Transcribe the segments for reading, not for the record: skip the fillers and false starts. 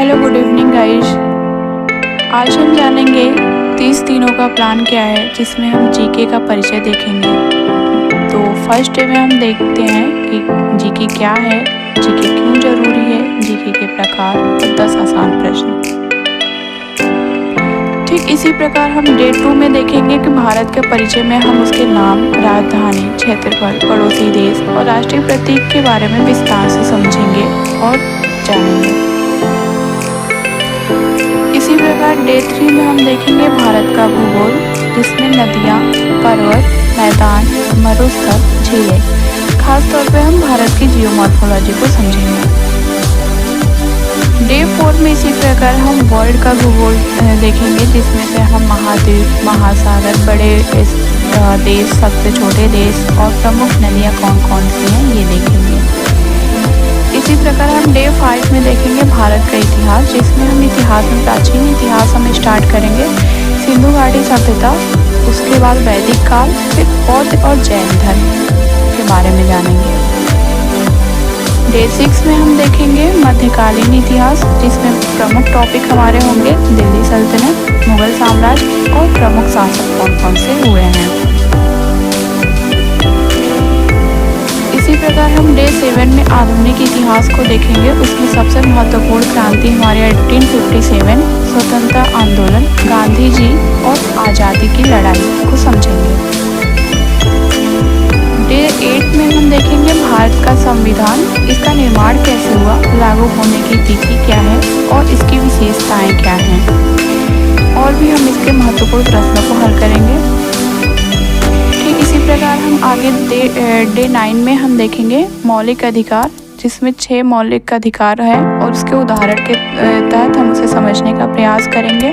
Hello good evening guys. आज हम जानेंगे 30 दिनों का प्लान क्या है, जिसमें हम जीके का परिचय देखेंगे। तो फर्स्ट डे में हम देखते हैं कि जीके क्या है, जीके क्यों जरूरी है, जीके के प्रकार और 10 आसान प्रश्न। ठीक इसी प्रकार हम डे 2 में देखेंगे कि भारत के परिचय में हम उसके नाम, राजधानी, क्षेत्रफल, पड़ोसी देश और राष्ट्रीय प्रतीक के बारे में विस्तार से समझेंगे और जानेंगे। इसी प्रकार डे 3 में हम देखेंगे भारत का भूगोल, जिसमें नदियाँ, पर्वत, मैदान, मरुस्थल, झीलें। खास तौर पे हम भारत की जियोमॉर्फोलॉजी को समझेंगे। डे 4 में इसी प्रकार हम वर्ल्ड का भूगोल देखेंगे, जिसमें से हम महाद्वीप, महासागर, बड़े देश, सबसे छोटे देश और प्रमुख नदियाँ कौन कौन सी हैं ये देखेंगे। इसी प्रकार हम डे 5 में देखेंगे भारत का इतिहास, जिसमें हम इतिहास में प्राचीन इतिहास हम स्टार्ट करेंगे, सिंधु घाटी सभ्यता, उसके बाद वैदिक काल, फिर बौद्ध और जैन धर्म के बारे में जानेंगे। डे 6 में हम देखेंगे मध्यकालीन इतिहास, जिसमें प्रमुख टॉपिक हमारे होंगे दिल्ली सल्तनत, मुगल साम्राज्य और प्रमुख शासक कौन कौन से हुए हैं। इसी प्रकार हम डे 7 में आधुनिक इतिहास को देखेंगे। उसमें सबसे महत्वपूर्ण क्रांति हमारे 1857 स्वतंत्रता आंदोलन, गांधी जी और आज़ादी की लड़ाई को समझेंगे। डे 8 में हम देखेंगे भारत का संविधान, इसका निर्माण कैसे हुआ, लागू होने की तिथि क्या है और इसकी विशेषताएं क्या हैं, और भी हम इसके महत्वपूर्ण प्रश्नों को हल करेंगे। इसी प्रकार हम आगे डे 9 में हम देखेंगे मौलिक अधिकार, जिसमें 6 मौलिक अधिकार है और उसके उदाहरण के तहत हम उसे समझने का प्रयास करेंगे।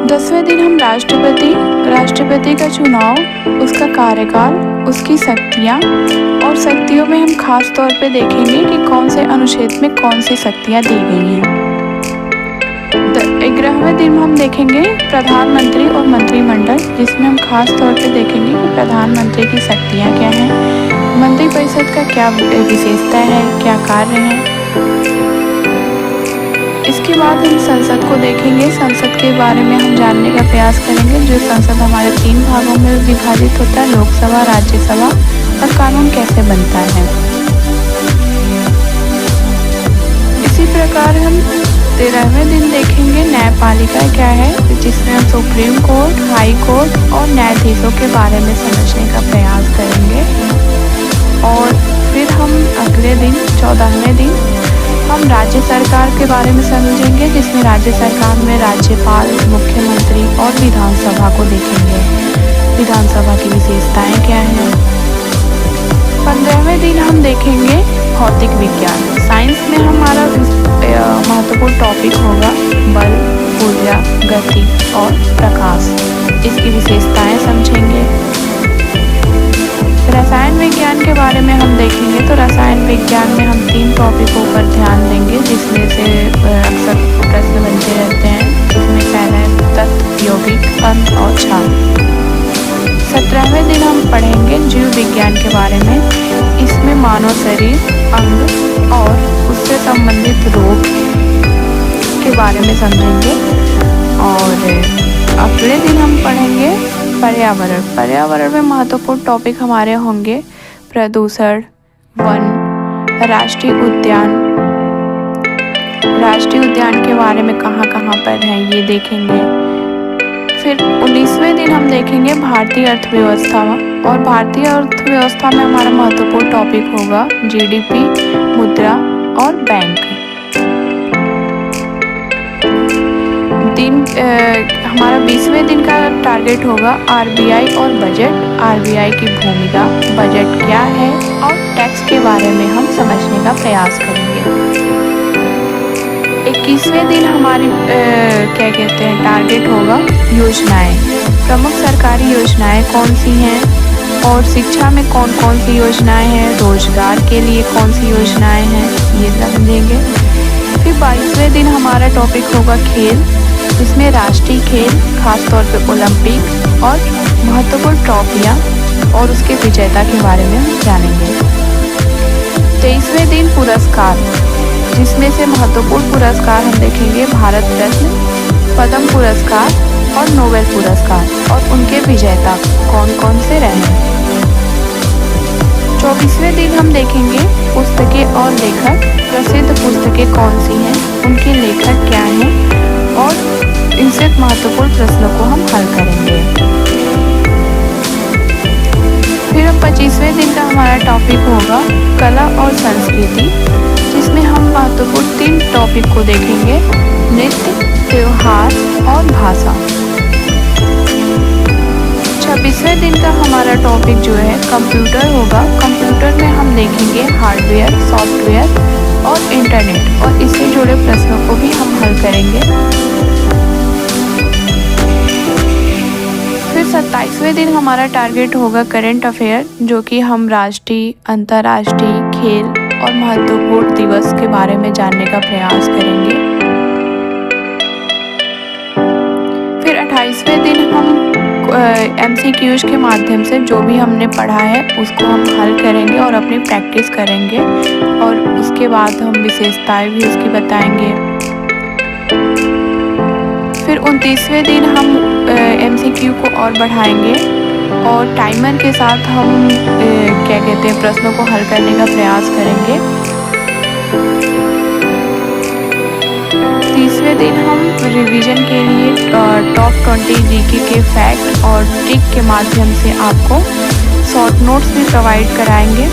10वें दिन हम राष्ट्रपति का चुनाव, उसका कार्यकाल, उसकी शक्तियाँ और शक्तियों में हम खास तौर पे देखेंगे कि कौन से अनुच्छेद में कौन सी शक्तियाँ दी गई हैं। 11वें दिन हम देखेंगे प्रधानमंत्री और मंत्रिमंडल, जिसमें हम खास तौर पे देखेंगे कि प्रधानमंत्री की शक्तियाँ क्या हैं, मंत्रिपरिषद का क्या विशेषता है, क्या कार्य है। इसके बाद हम संसद को देखेंगे। संसद के बारे में हम जानने का प्रयास करेंगे। जो संसद हमारे 3 भागों में विभाजित होता है, लोकसभा, राज्यसभा और कानून कैसे बनता है। इसी प्रकार हम 13वें दिन देखेंगे न्यायपालिका क्या है, जिसमें हम सुप्रीम कोर्ट, हाई कोर्ट और न्यायाधीशों के बारे में समझने का प्रयास करेंगे। और फिर हम अगले दिन 14वें दिन हम राज्य सरकार के बारे में समझेंगे, जिसमें राज्य सरकार में राज्यपाल, मुख्यमंत्री और विधानसभा को देखेंगे। विधानसभा की विशेषताएं क्या हैं। 15वें दिन हम देखेंगे भौतिक विज्ञान। साइंस में हमारा महत्वपूर्ण टॉपिक होगा बल, ऊर्जा, गति और प्रकाश, इसकी विशेषताएं समझेंगे। रसायन विज्ञान के बारे में हम देखेंगे। तो रसायन विज्ञान में हम 3 टॉपिकों पर ध्यान देंगे, जिसमें से अक्सर प्रश्न बनते रहते हैं। इसमें पहला है तत्व, यौगिक, अंश और क्षार। 17वें दिन हम पढ़ेंगे जीव विज्ञान के बारे में। इसमें मानव शरीर, अंग और उससे संबंधित रोग के बारे में समझेंगे। और अगले दिन हम पढ़ेंगे पर्यावरण। पर्यावरण में महत्वपूर्ण टॉपिक हमारे होंगे प्रदूषण, वन, राष्ट्रीय उद्यान। राष्ट्रीय उद्यान के बारे में कहाँ कहाँ पर हैं ये देखेंगे। फिर 19वें दिन हम देखेंगे भारतीय अर्थव्यवस्था, और भारतीय अर्थव्यवस्था में हमारा महत्वपूर्ण टॉपिक होगा जीडीपी, मुद्रा और बैंक। हमारा 20वें दिन का टारगेट होगा आरबीआई और बजट, आरबीआई की भूमिका, बजट क्या है और टैक्स के बारे में हम समझने का प्रयास करेंगे। 21वें दिन हमारी क्या कहते हैं टारगेट होगा योजनाएं, प्रमुख सरकारी योजनाएं कौन सी हैं और शिक्षा में कौन कौन सी योजनाएं हैं, रोजगार के लिए कौन सी योजनाएं हैं, ये समझेंगे। फिर 22वें दिन हमारा टॉपिक होगा खेल, जिसमें राष्ट्रीय खेल, खासतौर पे ओलंपिक और महत्वपूर्ण ट्रॉफियाँ और उसके विजेता के बारे में हम जानेंगे। 23वें दिन पुरस्कार, जिसमें से महत्वपूर्ण पुरस्कार हम देखेंगे भारत रत्न, पद्म पुरस्कार और नोबेल पुरस्कार और उनके विजेता कौन कौन से रहे। 24वें दिन हम देखेंगे पुस्तकें और लेखक, प्रसिद्ध पुस्तकें कौन सी हैं, उनके लेखक क्या हैं और इनसे महत्वपूर्ण प्रश्नों को हम हल करेंगे। फिर 25वें दिन का हमारा टॉपिक होगा कला और संस्कृति, जिसमें हम महत्वपूर्ण 3 टॉपिक को देखेंगे, नृत्य, त्योहार और भाषा। 26वें दिन का हमारा टॉपिक जो है कंप्यूटर होगा। कंप्यूटर में हम देखेंगे हार्डवेयर, सॉफ्टवेयर और इंटरनेट और इससे जुड़े प्रश्नों को भी हम हल करेंगे। फिर 27वें दिन हमारा टारगेट होगा करंट अफेयर, जो कि हम राष्ट्रीय, अंतर्राष्ट्रीय, खेल और महत्वपूर्ण दिवस के बारे में जानने का प्रयास करेंगे। फिर 28वें दिन हम MCQs के माध्यम से जो भी हमने पढ़ा है उसको हम हल करेंगे और अपनी प्रैक्टिस करेंगे और उसके बाद हम विशेषताएं भी उसकी बताएंगे। फिर 29वें दिन हम MCQ को और बढ़ाएंगे और टाइमर के साथ हम क्या कहते हैं प्रश्नों को हल करने का प्रयास करेंगे। 30वें दिन हम रिवीजन के लिए टॉप 20 जीके के फैक्ट और ट्रिक के माध्यम से आपको शॉर्ट नोट्स भी प्रोवाइड कराएंगे।